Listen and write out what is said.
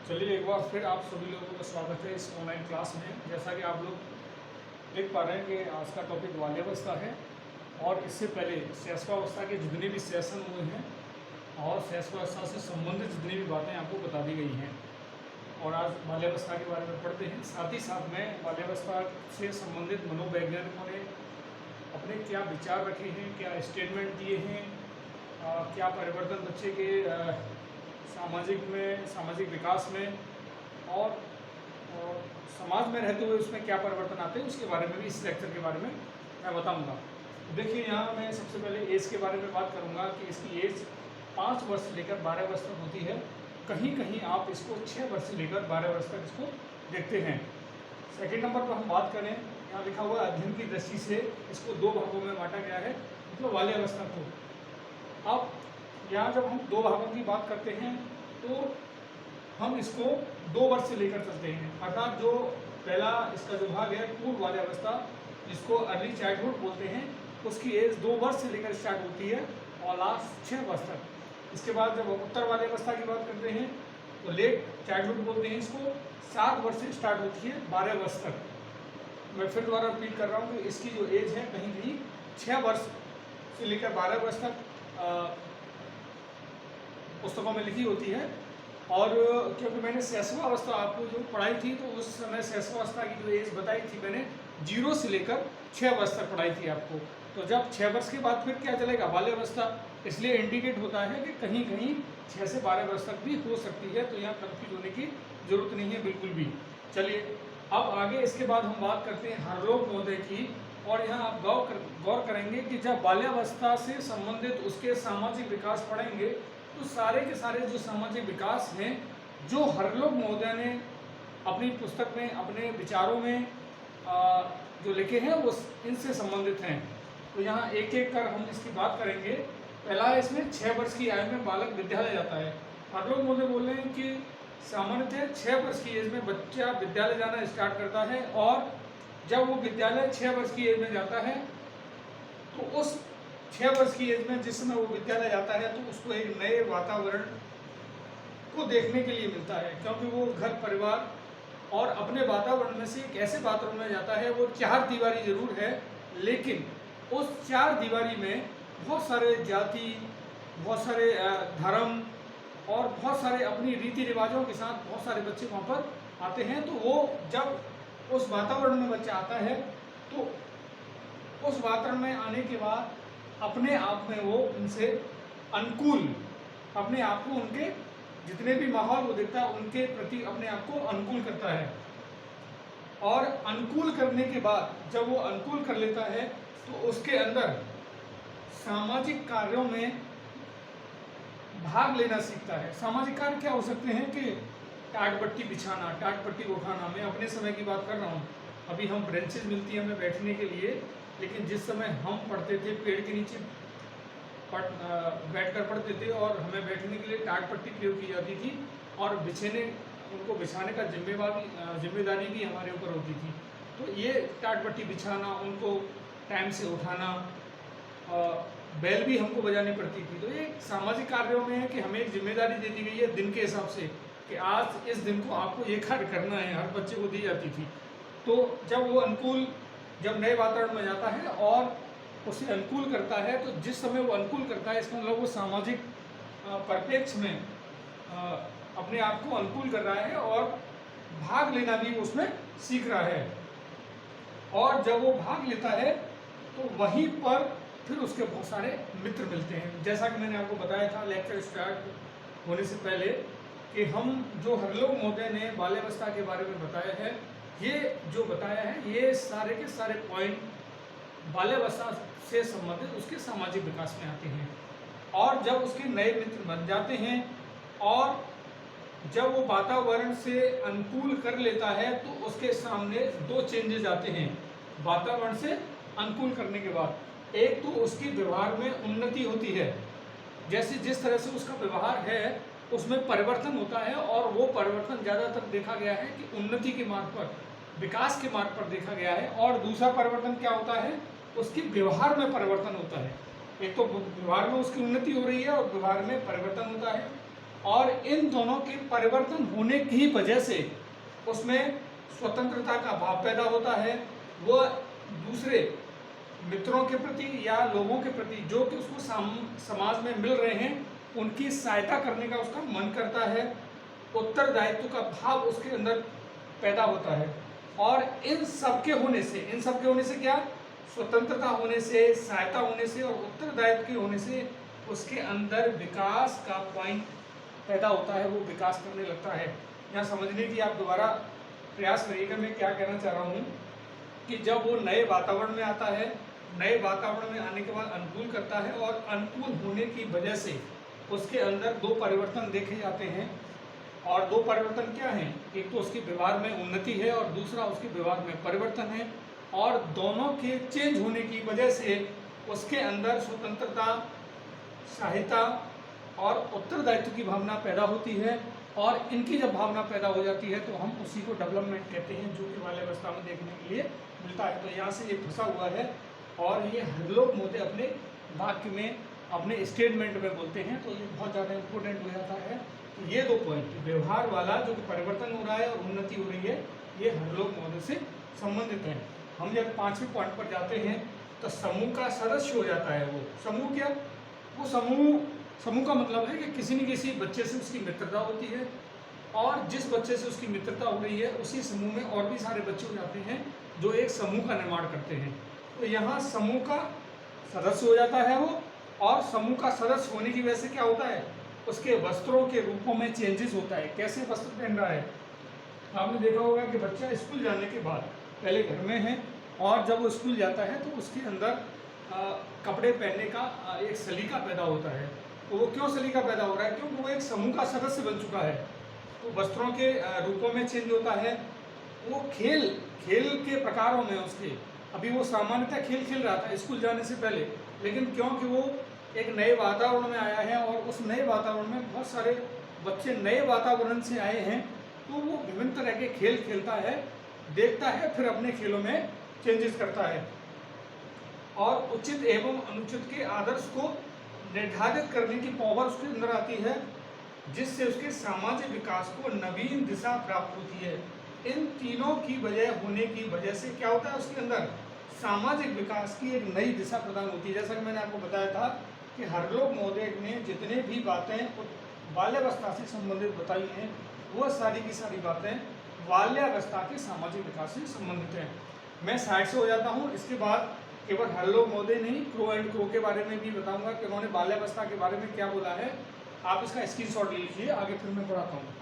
चलिए एक बार फिर आप सभी लोगों का स्वागत है इस ऑनलाइन क्लास में। जैसा कि आप लोग देख पा रहे हैं कि आज का टॉपिक बाल्यावस्था है और इससे पहले शैशवावस्था के जितने भी सेशन हुए हैं और शैशवावस्था से संबंधित जितनी भी बातें आपको बता दी गई हैं और आज बाल्यावस्था के बारे में पढ़ते हैं। साथ ही साथ में बाल्यावस्था से संबंधित मनोवैज्ञानिकों ने अपने क्या विचार रखे हैं, क्या स्टेटमेंट दिए हैं, क्या परिवर्तन बच्चे के सामाजिक विकास में और समाज में रहते हुए उसमें क्या परिवर्तन आते हैं, उसके बारे में भी इस लेक्चर के बारे में मैं बताऊंगा। देखिए, यहाँ मैं सबसे पहले एज के बारे में बात करूंगा कि इसकी एज 5 वर्ष से लेकर 12 वर्ष तक होती है। कहीं कहीं आप इसको 6 वर्ष से लेकर 12 वर्ष तक इसको देखते हैं। सेकेंड नंबर पर हम बात करें, यहाँ लिखा हुआ अध्ययन की दृष्टि से इसको 2 भागों में बांटा गया है, मतलब बाल्यावस्था को। अब यहाँ जब हम 2 भागों की बात करते हैं तो हम इसको 2 वर्ष से लेकर चलते हैं, अर्थात जो पहला इसका जो भाग है पूर्व बाल्यावस्था, जिसको अर्ली चाइल्डहुड बोलते हैं, उसकी एज 2 वर्ष से लेकर स्टार्ट होती है और लास्ट 6 वर्ष तक। इसके बाद जब उत्तर बाल्यावस्था की बात करते हैं तो लेट चाइल्डहुड बोलते हैं इसको, 7 वर्ष से स्टार्ट होती है 12 वर्ष तक। मैं फिर दोबारा रिपीट कर रहा हूँ कि इसकी जो एज है कहीं कहीं 6 वर्ष से लेकर 12 वर्ष तक पुस्तकों में लिखी होती है। और क्योंकि मैंने शैशवावस्था आपको जो पढ़ाई थी तो उस समय शैशवावस्था की जो एज बताई थी मैंने 0 से लेकर 6 वर्ष तक पढ़ाई थी आपको। तो जब 6 वर्ष के बाद फिर क्या चलेगा, बाल्यावस्था, इसलिए इंडिकेट होता है कि कहीं कहीं 6 से 12 वर्ष तक भी हो सकती है। तो यहाँ कन्फ्यूज होने की जरूरत नहीं है बिल्कुल भी। चलिए अब आगे इसके बाद हम बात करते हैं हरलोग महोदय की। और यहाँ आप गौर करेंगे कि जब बाल्यावस्था से संबंधित उसके सामाजिक विकास पढ़ेंगे तो सारे के सारे जो सामाजिक विकास हैं जो हरलोग महोदय ने अपनी पुस्तक में अपने विचारों में जो लिखे हैं वो इनसे संबंधित हैं। तो यहाँ एक एक कर हम इसकी बात करेंगे। पहला है, इसमें 6 वर्ष की आयु में बालक विद्यालय जाता है। हरलोग महोदय बोल रहे हैं कि सामान्यतः 6 वर्ष की एज में बच्चा विद्यालय जाना स्टार्ट करता है और जब वो विद्यालय 6 वर्ष की एज में जाता है तो उस 6 वर्ष की एज में जिस समय वो विद्यालय जाता है तो उसको एक नए वातावरण को देखने के लिए मिलता है, क्योंकि वो घर परिवार और अपने वातावरण में से एक ऐसे वातावरण में जाता है, वो 4 दीवारी जरूर है लेकिन उस 4 दीवारी में बहुत सारे जाति, बहुत सारे धर्म और बहुत सारे अपनी रीति रिवाजों के साथ बहुत सारे बच्चे वहाँ पर आते हैं। तो वो जब उस वातावरण में बच्चा आता है तो उस वातावरण में आने के बाद अपने आप में वो उनसे अनुकूल, अपने आप को उनके जितने भी माहौल वो देखता है उनके प्रति अपने आप को अनुकूल करता है। और अनुकूल करने के बाद जब वो अनुकूल कर लेता है तो उसके अंदर सामाजिक कार्यों में भाग लेना सीखता है। सामाजिक कार्य क्या हो सकते हैं कि टाट पट्टी बिछाना, टाट पट्टी उठाना। मैं अपने समय की बात कर रहा हूँ, अभी हम ब्रेंचेज मिलती है हमें बैठने के लिए, लेकिन जिस समय हम पढ़ते थे पेड़ के नीचे बैठकर पढ़ते थे और हमें बैठने के लिए टाट पट्टी प्रयोग की जाती थी और उनको बिछाने का जिम्मेदारी भी हमारे ऊपर होती थी। तो ये टाट पट्टी बिछाना, उनको टाइम से उठाना, बेल भी हमको बजानी पड़ती थी। तो ये सामाजिक कार्यों में है कि हमें एक जिम्मेदारी दे दी गई है दिन के हिसाब से कि आज इस दिन को आपको ये कार्य करना है, हर बच्चे को दी जाती थी। तो जब वो जब नए वातावरण में जाता है और उसे अनुकूल करता है, तो जिस समय वो अनुकूल करता है इसका मतलब वो सामाजिक परिप्रेक्ष्य में अपने आप को अनुकूल कर रहा है और भाग लेना भी उसमें सीख रहा है। और जब वो भाग लेता है तो वहीं पर फिर उसके बहुत सारे मित्र मिलते हैं। जैसा कि मैंने आपको बताया था लेक्चर स्टार्ट होने से पहले कि हम जो हरलोग महोदय ने बाल्यावस्था के बारे में बताया है, ये जो बताया है ये सारे के सारे पॉइंट बाल्यावस्था से संबंधित उसके सामाजिक विकास में आते हैं। और जब उसके नए मित्र बन जाते हैं और जब वो वातावरण से अनुकूल कर लेता है तो उसके सामने 2 चेंजेस आते हैं वातावरण से अनुकूल करने के बाद। एक तो उसकी व्यवहार में उन्नति होती है, जैसे जिस तरह से उसका व्यवहार है उसमें परिवर्तन होता है और वो परिवर्तन ज़्यादातर देखा गया है कि उन्नति के मार्ग पर, विकास के मार्ग पर देखा गया है। और दूसरा परिवर्तन क्या होता है, उसके व्यवहार में परिवर्तन होता है। एक तो व्यवहार में उसकी उन्नति हो रही है और व्यवहार में परिवर्तन होता है। और इन दोनों के परिवर्तन होने की वजह से उसमें स्वतंत्रता का भाव पैदा होता है। वो दूसरे मित्रों के प्रति या लोगों के प्रति जो कि उसको समाज में मिल रहे हैं उनकी सहायता करने का उसका मन करता है। उत्तरदायित्व का भाव उसके अंदर पैदा होता है। और इन सब के होने से क्या, स्वतंत्रता होने से, सहायता होने से और उत्तरदायित्व के होने से उसके अंदर विकास का पॉइंट पैदा होता है, वो विकास करने लगता है। यहाँ समझने की आप दोबारा प्रयास करिएगा मैं क्या कहना चाह रहा हूँ कि जब वो नए वातावरण में आता है, नए वातावरण में आने के बाद अनुकूल करता है और अनुकूल होने की वजह से उसके अंदर दो परिवर्तन देखे जाते हैं। और दो परिवर्तन क्या हैं, एक तो उसके व्यवहार में उन्नति है और दूसरा उसके व्यवहार में परिवर्तन है। और दोनों के चेंज होने की वजह से उसके अंदर स्वतंत्रता, सहायता और उत्तरदायित्व की भावना पैदा होती है। और इनकी जब भावना पैदा हो जाती है तो हम उसी को डेवलपमेंट कहते हैं, जो कि बाल्यावस्था में देखने के लिए मिलता है। तो यहाँ से ये फंसा हुआ है और ये हरलोक मोटे अपने वाक्य में, अपने स्टेटमेंट में बोलते हैं। तो ये बहुत ज़्यादा इम्पोर्टेंट हो जाता है। तो ये दो पॉइंट, व्यवहार वाला जो कि परिवर्तन हो रहा है और उन्नति हो रही है, ये हरलोक मोटे से संबंधित है। हम जब 5वें पॉइंट पर जाते हैं तो समूह का सदस्य हो जाता है। वो समूह क्या, वो समूह का मतलब है कि किसी न किसी बच्चे से उसकी मित्रता होती है और जिस बच्चे से उसकी मित्रता हो रही है उसी समूह में और भी सारे बच्चे हो जाते हैं जो एक समूह का निर्माण करते हैं। तो यहाँ समूह का सदस्य हो जाता है वो। और समूह का सदस्य होने की वजह से क्या होता है, उसके वस्त्रों के रूपों में चेंजेस होता है। कैसे वस्त्र पहन रहा है, आपने देखा होगा कि बच्चा स्कूल जाने के बाद पहले घर में है और जब वो स्कूल जाता है तो उसके अंदर कपड़े पहनने का एक सलीका पैदा होता है। तो वो क्यों सलीका पैदा हो रहा है, क्योंकि वो एक समूह का सदस्य बन चुका है। तो वस्त्रों के रूपों में चेंज होता है। वो खेल के प्रकारों में उसके, अभी वो सामान्यतः खेल खेल रहा था स्कूल जाने से पहले, लेकिन क्योंकि वो एक नए वातावरण में आया है और उस नए वातावरण में बहुत सारे बच्चे नए वातावरण से आए हैं, तो वो विभिन्न तरह के खेल खेलता है, देखता है, फिर अपने खेलों में चेंजेस करता है और उचित एवं अनुचित के आदर्श को निर्धारित करने की पावर उसके अंदर आती है, जिससे उसके सामाजिक विकास को नवीन दिशा प्राप्त होती है। इन तीनों की वजह होने की वजह से क्या होता है, उसके अंदर सामाजिक विकास की एक नई दिशा प्रदान होती है। जैसा कि मैंने आपको बताया था कि हरलोक महोदय ने जितने भी बातें बाल्यावस्था से संबंधित बताई हैं, वो सारी की सारी बातें बाल्यावस्था के सामाजिक विकास से संबंधित हैं। मैं साइड से हो जाता हूँ। इसके बाद केवल हरलोक महोदय नहीं, क्रो एंड क्रो के बारे में भी बताऊंगा कि उन्होंने बाल्यावस्था के बारे में क्या बोला है। आप इसका स्क्रीनशॉट ले लीजिए, आगे फिर मैं पढ़ाता हूँ।